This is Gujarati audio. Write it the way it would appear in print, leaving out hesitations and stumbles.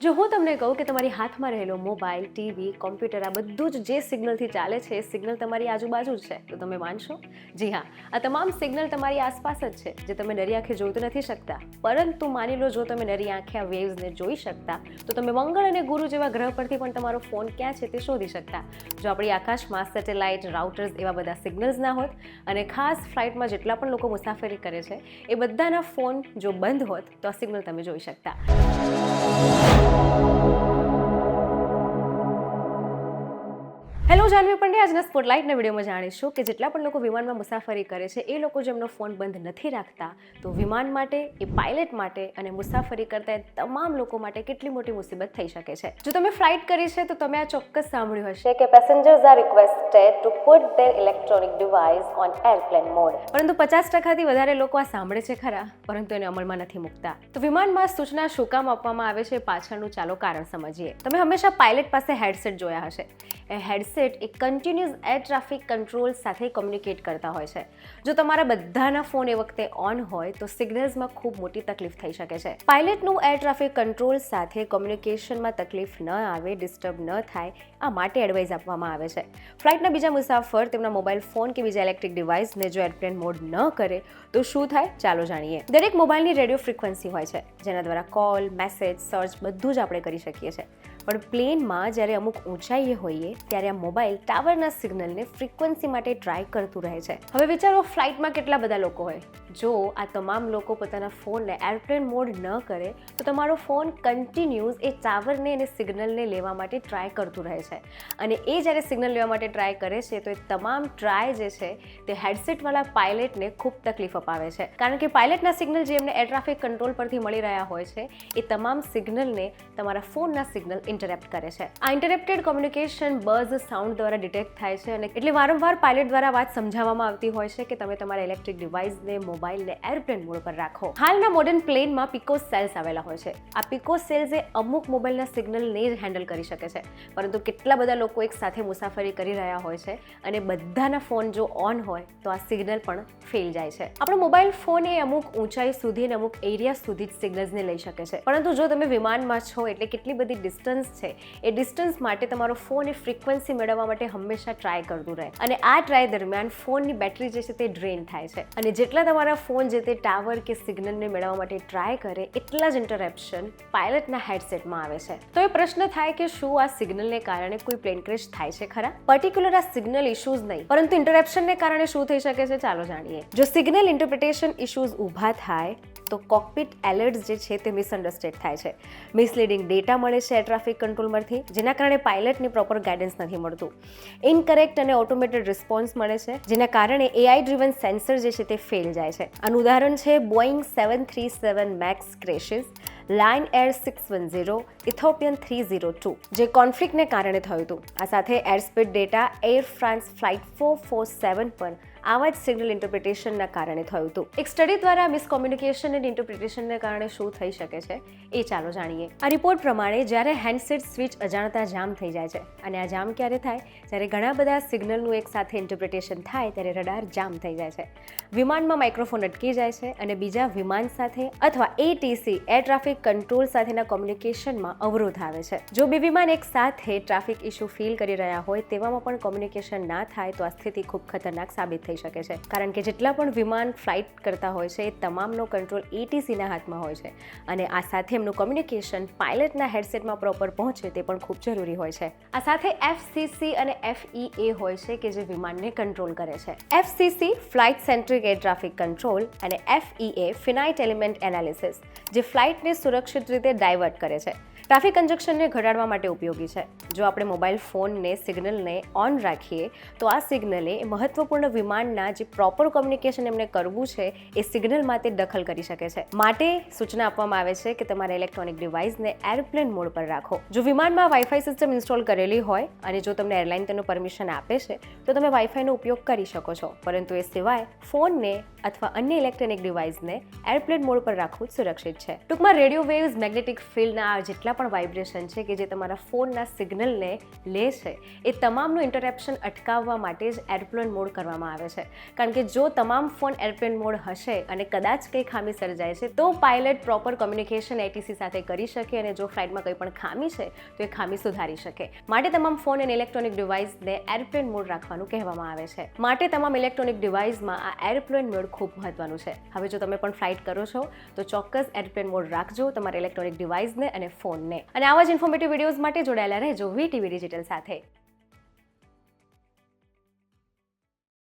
જો હું તમને કહું કે તમારી હાથમાં રહેલો મોબાઈલ, ટીવી, કોમ્પ્યુટર આ બધું જ જે સિગ્નલથી ચાલે છે એ સિગ્નલ તમારી આજુબાજુ જ છે, તો તમે માનશો? જી હા, આ તમામ સિગ્નલ તમારી આસપાસ જ છે, જે તમે નરી આંખે જોઈ તો નથી શકતા. પરંતુ માની લો જો તમે નરી આંખે આ વેવ્સને જોઈ શકતા, તો તમે મંગળ અને ગુરુ જેવા ગ્રહ પરથી પણ તમારો ફોન ક્યાં છે તે શોધી શકતા. જો આપણી આકાશમાં સેટેલાઇટ, રાઉટર્સ એવા બધા સિગ્નલ્સ ના હોત અને ખાસ ફ્લાઇટમાં જેટલા પણ લોકો મુસાફરી કરે છે એ બધાના ફોન જો બંધ હોત તો આ સિગ્નલ તમે જોઈ શકતા. હેલો જાનવી પંડ્યા, આજના સ્પોટલાઇટના વિડીયોમાં જાણીશું કે જેટલા પણ લોકો વિમાનમાં મુસાફરી કરે છે એ લોકો જેમનો ફોન બંધ નથી રાખતા, તો વિમાન માટે, એ પાયલટ માટે અને મુસાફરી કરતા તમામ લોકો માટે કેટલી મોટી મુસીબત થઈ શકે છે. જો તમે ફ્લાઇટ કરી છે તો તમે આ ચોક્કસ સાંભળ્યું હશે કે passengers are requested two put there electronic device on airplane mode. પરંતુ 50%થી વધારે લોકો આ સાંભળે છે ખરા, પરંતુ એને અમલમાં નથી મૂકતા. તો વિમાનમાં સૂચના શું કામ આપવામાં આવે છે પાછળનું ચાલો કારણ સમજીએ. તમે હંમેશા પાયલટ પાસે હેડસેટ જોયા હશે. એ હેડસેટ એ કન્ટિન્યુઅસ એર ટ્રાફિક કંટ્રોલ સાથે કોમ્યુનિકેટ કરતા હોય છે. જો તમારા બધાના ફોન એ વખતે ઓન હોય તો સિગ્નલ્સમાં ખૂબ મોટી તકલીફ થઈ શકે છે. પાયલટનું એર ટ્રાફિક કંટ્રોલ સાથે કોમ્યુનિકેશનમાં તકલીફ ન આવે, ડિસ્ટર્બ ન થાય, આ માટે એડવાઇસ આપવામાં આવે છે. ફ્લાઇટના બીજા મુસાફર તેમના મોબાઈલ ફોન કે બીજા ઇલેક્ટ્રિક ડિવાઇસને જો એરપ્લેન મોડ ન કરે તો શું થાય ચાલો જાણીએ. દરેક મોબાઈલની રેડિયો ફ્રીક્વન્સી હોય છે જેના દ્વારા કોલ, મેસેજ, સર્ચ બધું જ આપણે કરી શકીએ છીએ. પણ પ્લેનમાં જ્યારે અમુક ઊંચાઈએ હોઈએ ત્યારે આ મોબાઈલ ટાવરના સિગ્નલને ફ્રીક્વન્સી માટે ટ્રાય કરતું રહે છે. હવે વિચારો ફ્લાઇટમાં કેટલા બધા લોકો હોય. જો આ તમામ લોકો પોતાના ફોનને એરપ્લેન મોડ ન કરે તો તમારો ફોન કન્ટિન્યુઅસ એ ટાવરને અને સિગ્નલને લેવા માટે ટ્રાય કરતું રહે છે. અને એ જ્યારે સિગ્નલ લેવા માટે ટ્રાય કરે છે તો એ તમામ ટ્રાય જે છે તે હેડસેટવાળા પાયલટને ખૂબ તકલીફ અપાવે છે. કારણ કે પાયલટના સિગ્નલ જે એમને એર ટ્રાફિક કંટ્રોલ પરથી મળી રહ્યા હોય છે એ તમામ સિગ્નલને તમારા ફોનના સિગ્નલ ઇન્ટરપ્ટ કરે છે. આ ઇન્ટરપ્ટેડ કોમ્યુનિકેશન બઝ સાઉન્ડ દ્વારા ડિટેક્ટ થાય છે અને એટલે વારંવાર પાયલટ દ્વારા વાત સમજાવવામાં આવતી હોય છે કે તમે તમારા ઇલેક્ટ્રિક ડિવાઇસને, મોબાઈલને એરપ્લેન મોડ પર રાખો. હાલના મોડર્ન પ્લેનમાં પિકો સેલ્સ આવેલા હોય છે. આ પિકો સેલ્સ એ અમુક મોબાઈલના સિગ્નલને જ હેન્ડલ કરી શકે છે. પરંતુ કેટલા બધા લોકો એક સાથે મુસાફરી કરી રહ્યા હોય છે અને બધાના ફોન જો ઓન હોય તો આ સિગ્નલ પણ ફેલ જાય છે. આપણો મોબાઈલ ફોન એ અમુક ઊંચાઈ સુધી અને અમુક એરિયા સુધી જ સિગ્નલ્સને લઈ શકે છે. પરંતુ જો તમે વિમાનમાં છો એટલે કેટલી બધી ડિસ્ટન્સ છે એ ડિસ્ટન્સ માટે તમારો ફોન એ ફ્રીક્વન્સી મેળવવા માટે હંમેશા ટ્રાય કરતું રહે અને આ ટ્રાય દરમિયાન ફોનની બેટરી જે છે તે ડ્રેન થાય છે. અને જેટલા તમારા ફોન જે તે ટાવર કે સિગ્નલને મેળવવા માટે ટ્રાય કરે એટલા જ ઇન્ટરપ્શન પાયલટના હેડસેટમાં આવે છે. તો એ પ્રશ્ન થાય કે શું આ સિગ્નલને કારણે કોઈ પ્લેન ક્રેશ થાય છે ખરા? પર્ટિક્યુલર આ સિગ્નલ ઇશ્યુઝ નહીં, પરંતુ ઇન્ટરપ્શનને કારણે શું થઈ શકે છે ચાલો જાણીએ. જો સિગ્નલ ઇન્ટરપ્રિટેશન ઇશ્યુઝ ઊભા થાય તો કોકપિટ એલર્ટ્સ જે છે તે મિસઅન્ડરસ્ટેન્ડ થાય છે. મિસલીડિંગ ડેટા મળે છે એર ટ્રાફિક કંટ્રોલમાંથી, જેના કારણે પાયલટને પ્રોપર ગાઈડન્સ નથી મળતું. ઇનકરેક્ટ અને ઓટોમેટેડ રિસ્પોન્સ મળે છે, જેના કારણે એઆઈ ડ્રીવન સેન્સર જે છે તે ફેલ જાય છે. આનું ઉદાહરણ છે Boeing 737 max crashes, Lion Air 610, Ethiopian 302 જે કોન્ફ્લિક્ટને કારણે થયું હતું. આ સાથે air speed data Air France flight 447 પર આવા જ સિગ્નલ ઇન્ટરપ્રિટેશનના કારણે થયું હતું. એક સ્ટડી દ્વારા મિસકોમ્યુનિકેશન એન્ડ ઇન્ટરપ્રિટેશનને કારણે શું થઈ શકે છે એ ચાલો જાણીએ. આ રિપોર્ટ પ્રમાણે જ્યારે હેન્ડસેટ સ્વિચ અજાણતા જામ થઈ જાય છે, અને આ જામ ક્યારે થાય? જ્યારે ઘણા બધા સિગ્નલનું એક સાથે ઇન્ટરપ્રિટેશન થાય ત્યારે રડાર જામ થઈ જાય છે. વિમાનમાં માઇક્રોફોન અટકી જાય છે અને બીજા વિમાન સાથે અથવા એટીસી એર ટ્રાફિક કંટ્રોલ સાથેના કોમ્યુનિકેશનમાં અવરોધ આવે છે. જો બે વિમાન એક સાથે ટ્રાફિક ઇશ્યુ ફીલ કરી રહ્યા હોય તેવામાં પણ કોમ્યુનિકેશન ના થાય તો આ સ્થિતિ ખૂબ ખતરનાક સાબિત થઈ શકે છે. કારણ કે જેટલા પણ વિમાન ફ્લાઇટ કરતા હોય છે એ તમામનો કંટ્રોલ એટીસીના હાથમાં હોય છે અને આ સાથે એમનું કોમ્યુનિકેશન પાયલટના હેડસેટમાં પ્રોપર પહોંચે તે પણ ખૂબ જરૂરી હોય છે. આ સાથે એફસીસી અને એફઈએ હોય છે કે જે વિમાનને કંટ્રોલ કરે છે. FCC flight centric air traffic control અને એફઈએ ફિનાઇટ એલિમેન્ટ એનાલિસિસ જે ફ્લાઇટને સુરક્ષિત રીતે ડાયવર્ટ કરે છે. ટ્રાફિક કંજક્શનને ઘટાડવા માટે ઉપયોગી છે. જો આપણે મોબાઈલ ફોનને સિગ્નલને ઓન રાખીએ તો આ સિગ્નલે મહત્વપૂર્ણ વિમાનના જે પ્રોપર કોમ્યુનિકેશન એમને કરવું છે એ સિગ્નલમાં તે દખલ કરી શકે છે. માટે સૂચના આપવામાં આવે છે કે તમારા ઇલેક્ટ્રોનિક ડિવાઇસને એરપ્લેન મોડ પર રાખો. જો વિમાનમાં વાઈફાઈ સિસ્ટમ ઇન્સ્ટોલ કરેલી હોય અને જો તમને એરલાઇન તેનું પરમિશન આપે છે તો તમે વાઈફાઈનો ઉપયોગ કરી શકો છો, પરંતુ એ સિવાય ફોનને અથવા અન્ય ઇલેક્ટ્રોનિક ડિવાઇસને એરપ્લેન મોડ પર રાખવું સુરક્ષિત છે. ટૂંકમાં રેડિયો વેવ્સ, મેગ્નેટિક ફિલ્ડના જેટલા પણ વાઇબ્રેશન છે કે જે તમારા ફોનના સિગ્નલને લે છે એ તમામનું ઇન્ટરપ્શન અટકાવવા માટે જ એરપ્લેન મોડ કરવામાં આવે છે, કારણ કે જો તમામ ફોન એરપ્લેન મોડ હશે અને કદાચ કંઈ ખામી સર્જાય છે તો પાયલટ પ્રોપર કોમ્યુનિકેશન ATC સાથે કરી શકે અને જો ફ્લાઇટમાં કંઈ પણ ખામી છે તો એ ખામી સુધારી શકે. માટે તમામ ફોન અને ઇલેક્ટ્રોનિક ડિવાઇસને એરપ્લેન મોડ રાખવાનું કહેવામાં આવે છે. માટે તમામ ઇલેક્ટ્રોનિક ડિવાઇસમાં આ એરપ્લેન મોડ ખૂબ મહત્વનું છે. હવે જો તમે પણ ફ્લાઇટ કરો છો તો ચોક્કસ એરપ્લેન મોડ રાખજો તમારા ઇલેક્ટ્રોનિક ડિવાઇસને અને ફોનને. અને આવા જ ઇન્ફોર્મેટિવ વિડીયોઝ માટે જોડાયેલા રહેજો VTV ડિજિટલ સાથે.